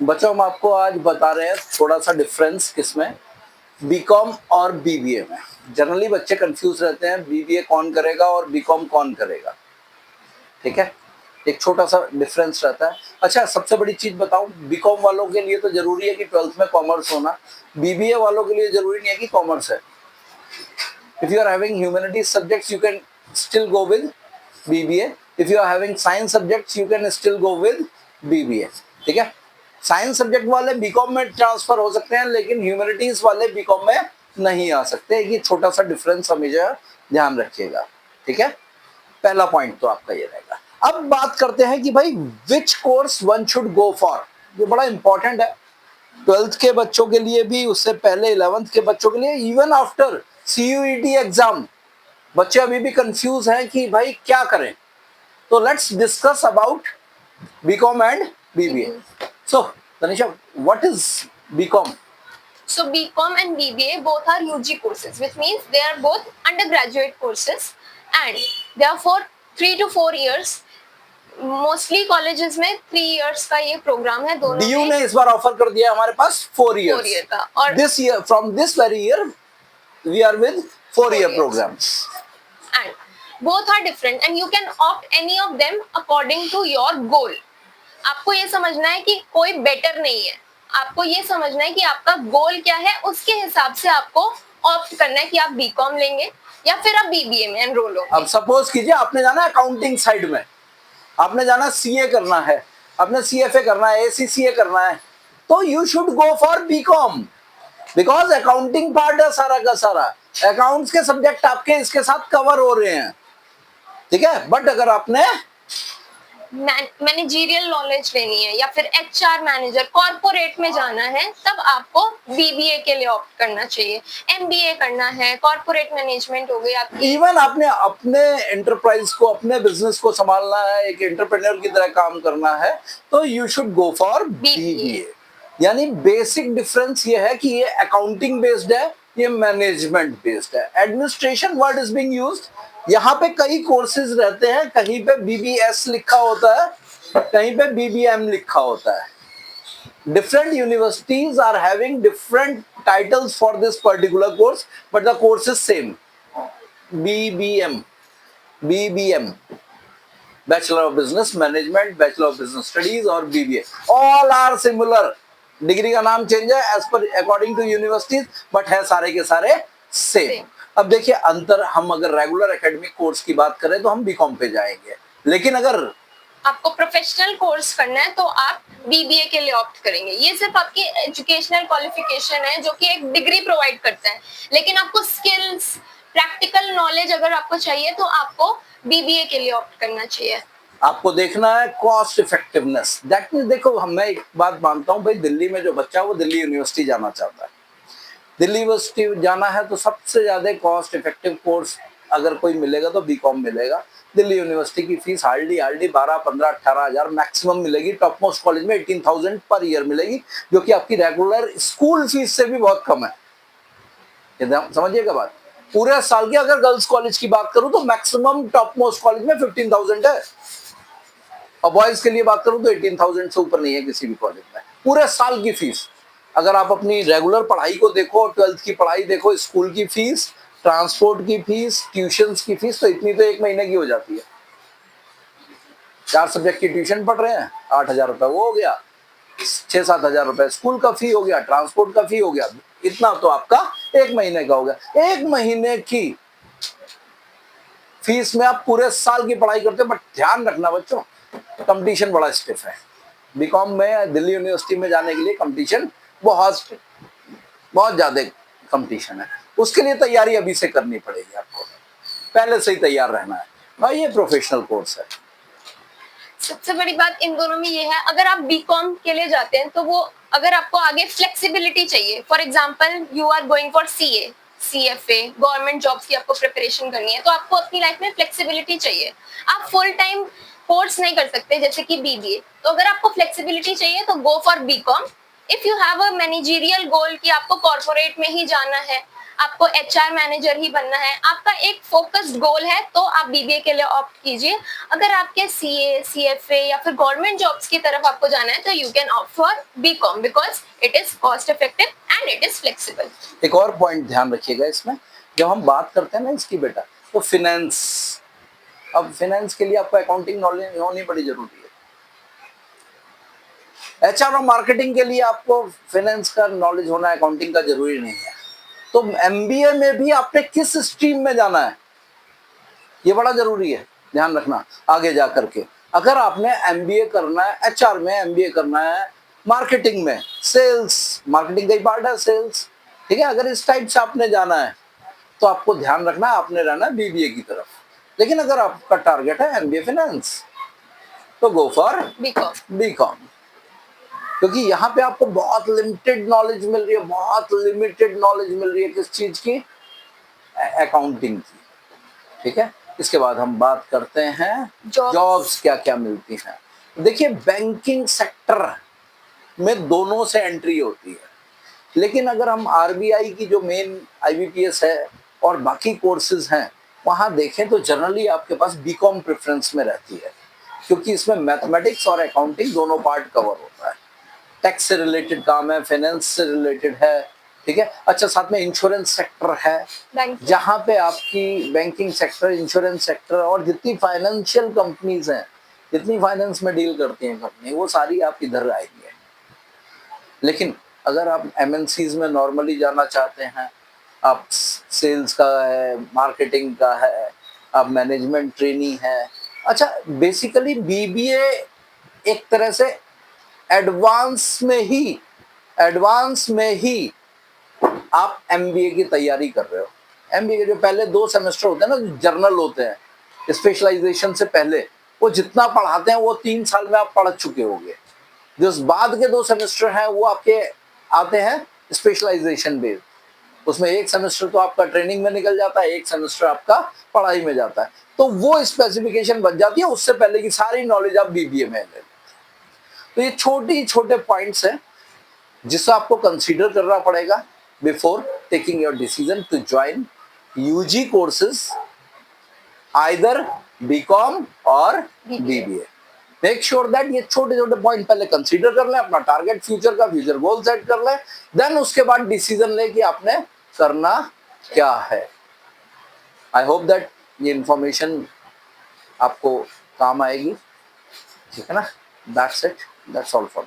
बच्चों हम आपको आज बता रहे हैं थोड़ा सा डिफरेंस किसमें, बीकॉम और बीबीए में। जनरली बच्चे कंफ्यूज रहते हैं बीबीए कौन करेगा और बीकॉम कौन करेगा, ठीक है। एक छोटा सा डिफरेंस रहता है। अच्छा, सबसे बड़ी चीज बताऊं, बीकॉम वालों के लिए तो जरूरी है कि 12th में कॉमर्स होना, बीबीए वालों के लिए जरूरी नहीं है कि कॉमर्स है। If you are having humanities subjects you can still go with BBA, if you are having science subjects you can still go with BBA, ठीक है। साइंस सब्जेक्ट वाले बीकॉम में ट्रांसफर हो सकते हैं, लेकिन ह्यूमैनिटीज वाले बीकॉम में नहीं आ सकते। ये छोटा सा डिफरेंस हमेशा ध्यान रखिएगा, ठीक है। पहला पॉइंट तो आपका ये रहेगा। अब बात करते हैं कि भाई which course one should go for. ये बड़ा इंपॉर्टेंट है 12th के बच्चों के लिए भी, उससे पहले 11th के बच्चों के लिए, इवन आफ्टर सीयूईटी एग्जाम बच्चे अभी भी कंफ्यूज हैं कि भाई क्या करें। तो let's discuss about BCom and BBA. So Tanisha, what is BCom? So BCom and BBA both are UG courses, which means they are both undergraduate courses and they are for 3 to 4 years. Mostly colleges में 3 years का ये programme है। दोनों DU ने इस बार offer कर दिया हमारे पास 4 ईयर ईयर का, और this year from this very year we are with 4 year programs and both are different and you can opt any of them according to your goal. आपको ये समझना है कि कोई बेटर नहीं है, आपको ये समझना है कि आपका गोल क्या है, उसके हिसाब से आपको ऑप्ट करना है कि आप बीकॉम लेंगे या फिर आप बीबीए में एनरोल होंगे। अब सपोज कीजिए आपने जाना है अकाउंटिंग साइड में, आपने जाना सीए करना है, आपने सीएफए करना है, एसीसीए करना है, तो you should go for BCom, because accounting part है सारा का सारा। अकाउंट्स के सब्जेक्ट आपके इसके साथ कवर हो रहे हैं, ठीक है। बट अगर आपने मैनेजरियल नॉलेज लेनी है या फिर एचआर मैनेजर कॉर्पोरेट में जाना है, तब आपको बीबीए के लिए ऑप्ट करना चाहिए। एमबीए करना है, कॉर्पोरेट मैनेजमेंट हो गई आपकी। इवन आपने अपने एंटरप्राइज को, अपने बिजनेस को संभालना है, एक एंटरप्रेन्योर की तरह काम करना है, तो you should go for BBA. यानी बेसिक डिफरेंस ये है कि ये अकाउंटिंग बेस्ड है, ये मैनेजमेंट बेस्ड है। Administration word is being used. यहाँ पे कई कोर्सेज रहते हैं, कहीं पे बीबीएस लिखा होता है, कहीं पे बीबीएम लिखा होता है। Different universities are having different titles for this particular course, but the course is same. BBM, BBM, Bachelor of Business Management, Bachelor of Business Studies और BBA, all are similar. Degree का नाम change है as per according to universities, but है सारे के सारे same. अब देखिए अंतर, हम अगर रेगुलर एकेडमिक कोर्स की बात करें तो हम बीकॉम पे जाएंगे, लेकिन अगर आपको प्रोफेशनल कोर्स करना है तो आप बीबीए के लिए ऑप्ट करेंगे। ये सिर्फ आपकी एजुकेशनल क्वालिफिकेशन है जो कि एक डिग्री प्रोवाइड करता है, लेकिन आपको स्किल्स, प्रैक्टिकल नॉलेज अगर आपको चाहिए तो आपको बीबीए के लिए ऑप्ट करना चाहिए। आपको देखना है कॉस्ट इफेक्टिवनेस। दैट मींस देखो, मैं एक बात मानता हूँ भाई, दिल्ली में जो बच्चा है वो दिल्ली यूनिवर्सिटी जाना चाहता है, दिल्ली यूनिवर्सिटी जाना है, तो सबसे ज्यादा कॉस्ट इफेक्टिव कोर्स अगर कोई मिलेगा तो बीकॉम मिलेगा। दिल्ली यूनिवर्सिटी की फीस हार्डली 12, 15, 18 हजार मैक्सिमम मिलेगी। टॉप मोस्ट कॉलेज में 18,000 पर ईयर मिलेगी, जो कि आपकी रेगुलर स्कूल फीस से भी बहुत कम है। समझिएगा बात। पूरे साल की अगर गर्ल्स कॉलेज की बात करूं तो मैक्सिमम टॉप मोस्ट कॉलेज में 15,000 है, और बॉयज के लिए बात करूं तो 18,000 से ऊपर नहीं है किसी भी कॉलेज में पूरे साल की फीस। अगर आप अपनी रेगुलर पढ़ाई को देखो, 12th की पढ़ाई देखो, स्कूल की फीस, ट्रांसपोर्ट की फीस, ट्यूशंस की फीस, तो इतनी तो एक महीने की हो जाती है। 4 सब्जेक्ट की ट्यूशन पढ़ रहे हैं, 8,000 रुपए वो हो गया, 6-7 हजार रुपए स्कूल का फी हो गया, ट्रांसपोर्ट का फी हो गया, इतना तो आपका एक महीने का हो गया। एक महीने की फीस में आप पूरे साल की पढ़ाई करते हो। बट ध्यान रखना बच्चों, कंपटीशन बड़ा स्टिफ है। बीकॉम में दिल्ली यूनिवर्सिटी में जाने के लिए कंपटीशन बहुत ज्यादा कंपटीशन है। उसके लिए तैयारी अभी से करनी पड़ेगी, आपको पहले से ही तैयार रहना है भाई। ये प्रोफेशनल कोर्स है। सबसे बड़ी बात इन दोनों में ये है, अगर आप बीकॉम के लिए जाते हैं तो वो, अगर आपको आगे फ्लेक्सिबिलिटी चाहिए, for example you are going for CA, CFA, government jobs की आपको प्रिपरेशन करनी है, तो आपको अपनी लाइफ में फ्लेक्सिबिलिटी चाहिए। आप फुल टाइम कोर्स नहीं कर सकते जैसे कि बीबीए। तो अगर आपको फ्लेक्सिबिलिटी चाहिए तो go for BCom. If you have a managerial goal कि आपको कॉर्पोरेट में ही जाना है, आपको एचआर मैनेजर ही बनना है, आपका एक फोकस्ड गोल है, तो आप बीबीए के लिए ऑप्ट कीजिए। अगर आपके सीए, सीएफए या फिर गवर्नमेंट जॉब्स की तरफ आपको जाना है तो you can opt for BCom because it is cost effective and it is flexible. एक और पॉइंट ध्यान रखिएगा इसमें, जब हम बात करते हैं ना इसकी बेटा, तो फिनेंस, अब फिनेंस के लिए आपको अकाउंटिंग नॉलेज होनी बड़ी जरूरी है। एचआर और मार्केटिंग के लिए आपको फाइनेंस का नॉलेज होना अकाउंटिंग का जरूरी नहीं है। तो एमबीए में भी आपने किस स्ट्रीम में जाना है ये बड़ा जरूरी है, ध्यान रखना आगे जा करके। अगर आपने एमबीए करना है एचआर में, एमबीए करना है मार्केटिंग में, सेल्स, मार्केटिंग का ही पार्ट है सेल्स, ठीक है, अगर इस टाइप से आपने जाना है तो आपको ध्यान रखना है आपने रहना है बीबीए की तरफ। लेकिन अगर आपका टारगेट है एमबीए फाइनेंस तो गो फॉर बीकॉम, क्योंकि यहाँ पे आपको बहुत लिमिटेड नॉलेज मिल रही है, बहुत लिमिटेड नॉलेज मिल रही है किस चीज की, अकाउंटिंग की, ठीक है। इसके बाद हम बात करते हैं जॉब्स क्या क्या मिलती हैं। देखिए बैंकिंग सेक्टर में दोनों से एंट्री होती है, लेकिन अगर हम आरबीआई की जो मेन आईबीपीएस है और बाकी कोर्सेज हैं वहां देखें तो जनरली आपके पास बीकॉम प्रेफरेंस में रहती है, क्योंकि इसमें मैथमेटिक्स और अकाउंटिंग दोनों पार्ट कवर होता है। टैक्स से रिलेटेड काम है, फाइनेंस से रिलेटेड है, ठीक है। अच्छा साथ में इंश्योरेंस सेक्टर है, जहां पे आपकी बैंकिंग सेक्टर, इंश्योरेंस सेक्टर और जितनी फाइनेंशियल कंपनीज हैं, जितनी फाइनेंस में डील करती हैं कंपनी, वो सारी आप इधर आएंगे। लेकिन अगर आप एमएनसीज में नॉर्मली जाना चाहते हैं, आप सेल्स का है, मार्केटिंग का है, आप मैनेजमेंट ट्रेनी है, अच्छा बेसिकली बीबीए एक तरह से एडवांस में ही आप एमबीए की तैयारी कर रहे हो। एमबीए के जो पहले 2 सेमेस्टर होते हैं ना, जो जर्नल होते हैं स्पेशलाइजेशन से पहले, वो जितना पढ़ाते हैं वो 3 साल में आप पढ़ चुके होंगे। जो बाद के 2 सेमेस्टर हैं वो आपके आते हैं स्पेशलाइजेशन बेस्ड, उसमें 1 सेमेस्टर तो आपका ट्रेनिंग में निकल जाता है, 1 सेमेस्टर आपका पढ़ाई में जाता है, तो वो स्पेसिफिकेशन बन जाती है, उससे पहले की सारी नॉलेज आप बीबीए में ले। तो ये छोटे पॉइंट्स हैं जिसको आपको कंसीडर करना पड़ेगा before taking your decision to join UG courses either BCom और बीबीए। मेक श्योर दैट ये छोटे पॉइंट पहले कंसीडर कर लें, अपना टारगेट फ्यूचर का फ्यूचर गोल सेट कर लें, देन उसके बाद डिसीजन लें कि आपने करना क्या है। आई होप दैट ये इंफॉर्मेशन आपको काम आएगी, ठीक है ना। That's it, that's all for